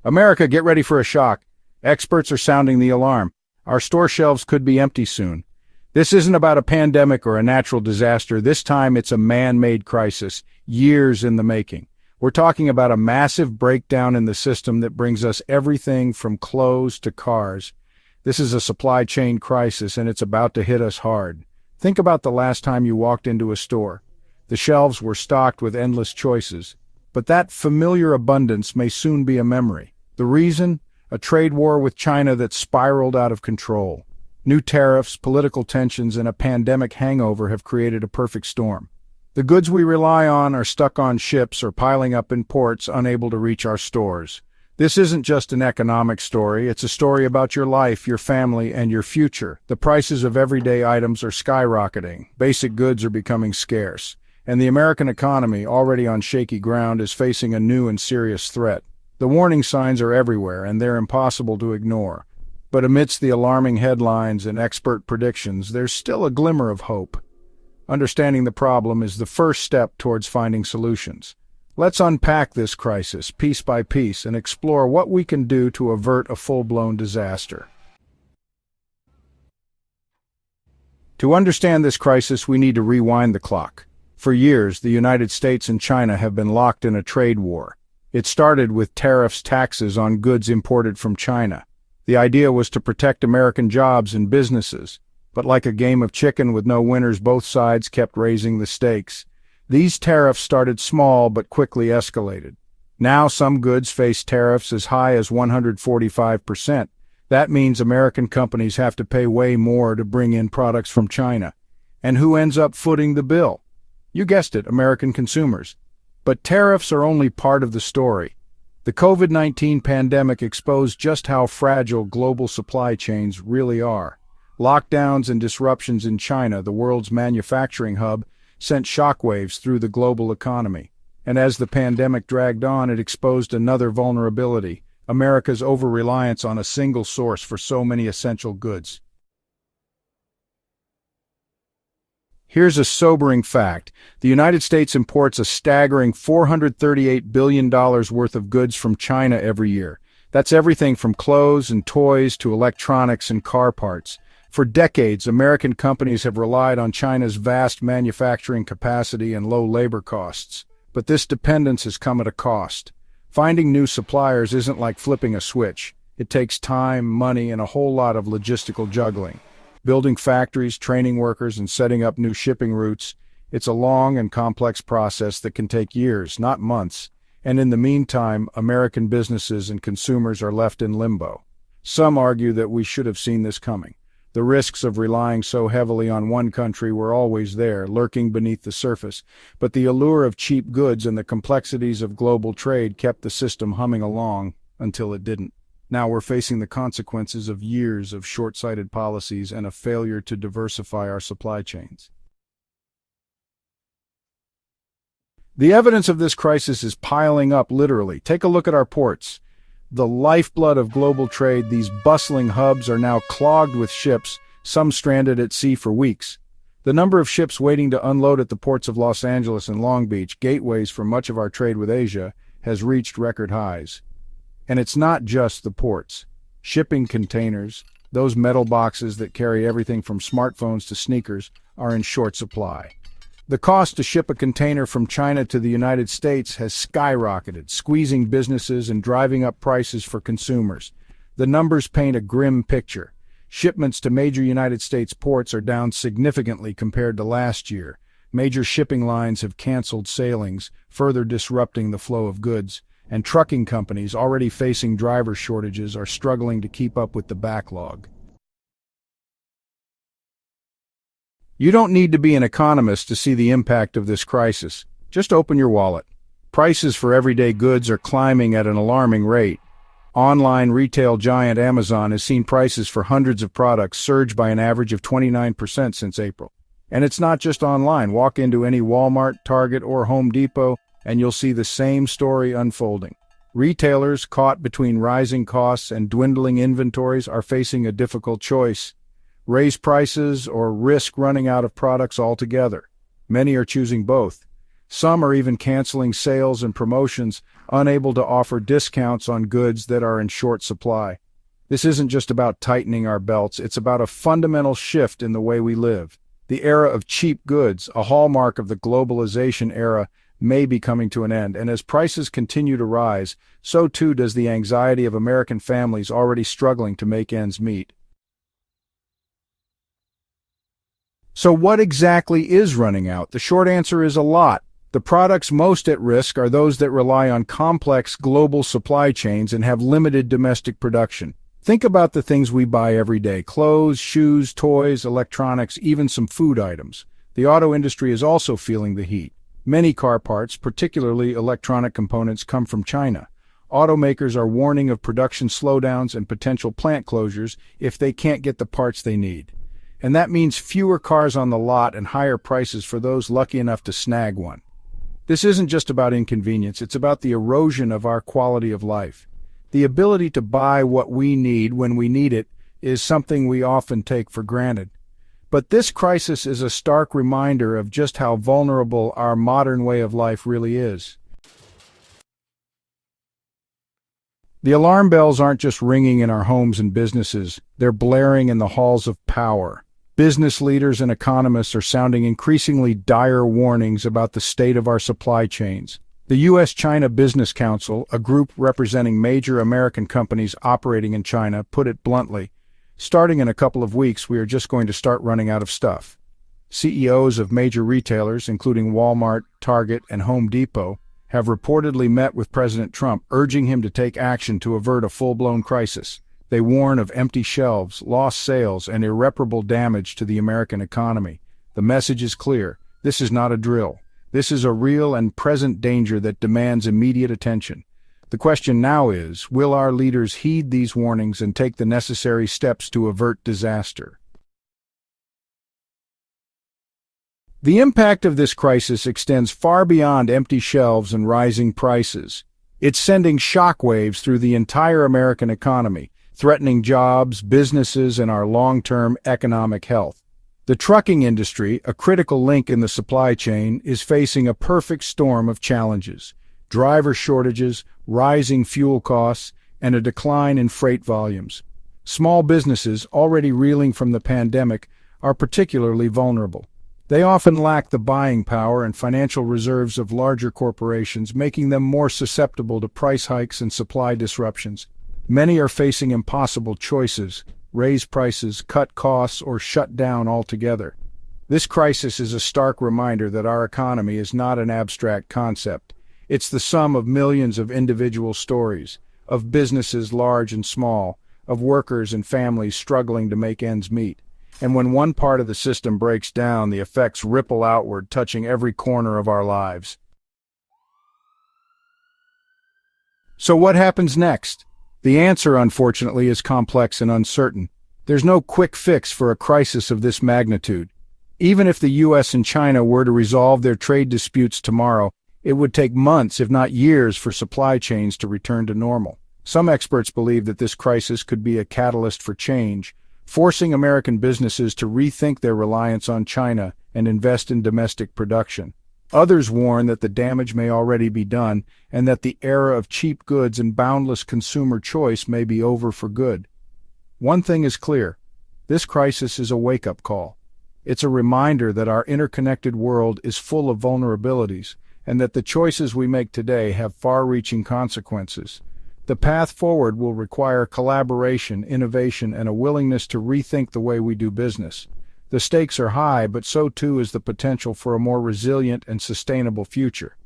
America, get ready for a shock. Experts are sounding the alarm. Our store shelves could be empty soon. This isn't about a pandemic or a natural disaster. This time it's a man-made crisis, years in the making. We're talking about a massive breakdown in the system that brings us everything from clothes to cars. This is a supply chain crisis, and it's about to hit us hard. Think about the last time you walked into a store. The shelves were stocked with endless choices, but that familiar abundance may soon be a memory. The reason? A trade war with China that spiraled out of control. New tariffs, political tensions, and a pandemic hangover have created a perfect storm. The goods we rely on are stuck on ships or piling up in ports, unable to reach our stores. This isn't just an economic story, it's a story about your life, your family, and your future. The prices of everyday items are skyrocketing, basic goods are becoming scarce, and the American economy, already on shaky ground, is facing a new and serious threat. The warning signs are everywhere, and they're impossible to ignore. But amidst the alarming headlines and expert predictions, there's still a glimmer of hope. Understanding the problem is the first step towards finding solutions. Let's unpack this crisis piece by piece and explore what we can do to avert a full-blown disaster. To understand this crisis, we need to rewind the clock. For years, the United States and China have been locked in a trade war. It started with tariffs, taxes on goods imported from China. The idea was to protect American jobs and businesses, but like a game of chicken with no winners, both sides kept raising the stakes. These tariffs started small but quickly escalated. Now some goods face tariffs as high as 145%. That means American companies have to pay way more to bring in products from China. And who ends up footing the bill? You guessed it, American consumers. But tariffs are only part of the story. The COVID-19 pandemic exposed just how fragile global supply chains really are. Lockdowns and disruptions in China, the world's manufacturing hub, sent shockwaves through the global economy. And as the pandemic dragged on, it exposed another vulnerability: America's over-reliance on a single source for so many essential goods. Here's a sobering fact. The United States imports a staggering $438 billion worth of goods from China every year. That's everything from clothes and toys to electronics and car parts. For decades, American companies have relied on China's vast manufacturing capacity and low labor costs. But this dependence has come at a cost. Finding new suppliers isn't like flipping a switch. It takes time, money, and a whole lot of logistical juggling. Building factories, training workers, and setting up new shipping routes, it's a long and complex process that can take years, not months. And in the meantime, American businesses and consumers are left in limbo. Some argue that we should have seen this coming. The risks of relying so heavily on one country were always there, lurking beneath the surface, but the allure of cheap goods and the complexities of global trade kept the system humming along until it didn't. Now we're facing the consequences of years of short-sighted policies and a failure to diversify our supply chains. The evidence of this crisis is piling up, literally. Take a look at our ports. The lifeblood of global trade, these bustling hubs are now clogged with ships, some stranded at sea for weeks. The number of ships waiting to unload at the ports of Los Angeles and Long Beach, gateways for much of our trade with Asia, has reached record highs. And it's not just the ports. Shipping containers, those metal boxes that carry everything from smartphones to sneakers, are in short supply. The cost to ship a container from China to the United States has skyrocketed, squeezing businesses and driving up prices for consumers. The numbers paint a grim picture. Shipments to major United States ports are down significantly compared to last year. Major shipping lines have canceled sailings, further disrupting the flow of goods. And trucking companies, already facing driver shortages, are struggling to keep up with the backlog. You don't need to be an economist to see the impact of this crisis. Just open your wallet. Prices for everyday goods are climbing at an alarming rate. Online retail giant Amazon has seen prices for hundreds of products surge by an average of 29% since April. And it's not just online. Walk into any Walmart, Target, or Home Depot, and you'll see the same story unfolding. Retailers, caught between rising costs and dwindling inventories, are facing a difficult choice: raise prices or risk running out of products altogether. Many are choosing both. Some are even canceling sales and promotions, unable to offer discounts on goods that are in short supply. This isn't just about tightening our belts, it's about a fundamental shift in the way we live. The era of cheap goods, a hallmark of the globalization era, may be coming to an end, and as prices continue to rise, so too does the anxiety of American families already struggling to make ends meet. So what exactly is running out? The short answer is a lot. The products most at risk are those that rely on complex global supply chains and have limited domestic production. Think about the things we buy every day: clothes, shoes, toys, electronics, even some food items. The auto industry is also feeling the heat. Many car parts, particularly electronic components, come from China. Automakers are warning of production slowdowns and potential plant closures if they can't get the parts they need. And that means fewer cars on the lot and higher prices for those lucky enough to snag one. This isn't just about inconvenience, it's about the erosion of our quality of life. The ability to buy what we need when we need it is something we often take for granted. But this crisis is a stark reminder of just how vulnerable our modern way of life really is. The alarm bells aren't just ringing in our homes and businesses, they're blaring in the halls of power. Business leaders and economists are sounding increasingly dire warnings about the state of our supply chains. The U.S.-China Business Council, a group representing major American companies operating in China, put it bluntly, "Starting in a couple of weeks, we are just going to start running out of stuff." CEOs of major retailers, including Walmart, Target, and Home Depot, have reportedly met with President Trump, urging him to take action to avert a full-blown crisis. They warn of empty shelves, lost sales, and irreparable damage to the American economy. The message is clear. This is not a drill. This is a real and present danger that demands immediate attention. The question now is, will our leaders heed these warnings and take the necessary steps to avert disaster? The impact of this crisis extends far beyond empty shelves and rising prices. It's sending shockwaves through the entire American economy, threatening jobs, businesses, and our long-term economic health. The trucking industry, a critical link in the supply chain, is facing a perfect storm of challenges: driver shortages, rising fuel costs, and a decline in freight volumes. Small businesses, already reeling from the pandemic, are particularly vulnerable. They often lack the buying power and financial reserves of larger corporations, making them more susceptible to price hikes and supply disruptions. Many are facing impossible choices: raise prices, cut costs, or shut down altogether. This crisis is a stark reminder that our economy is not an abstract concept. It's the sum of millions of individual stories, of businesses large and small, of workers and families struggling to make ends meet. And when one part of the system breaks down, the effects ripple outward, touching every corner of our lives. So what happens next? The answer, unfortunately, is complex and uncertain. There's no quick fix for a crisis of this magnitude. Even if the U.S. and China were to resolve their trade disputes tomorrow, it would take months, if not years, for supply chains to return to normal. Some experts believe that this crisis could be a catalyst for change, forcing American businesses to rethink their reliance on China and invest in domestic production. Others warn that the damage may already be done, and that the era of cheap goods and boundless consumer choice may be over for good. One thing is clear: this crisis is a wake-up call. It's a reminder that our interconnected world is full of vulnerabilities, and that the choices we make today have far-reaching consequences. The path forward will require collaboration, innovation, and a willingness to rethink the way we do business. The stakes are high, but so too is the potential for a more resilient and sustainable future.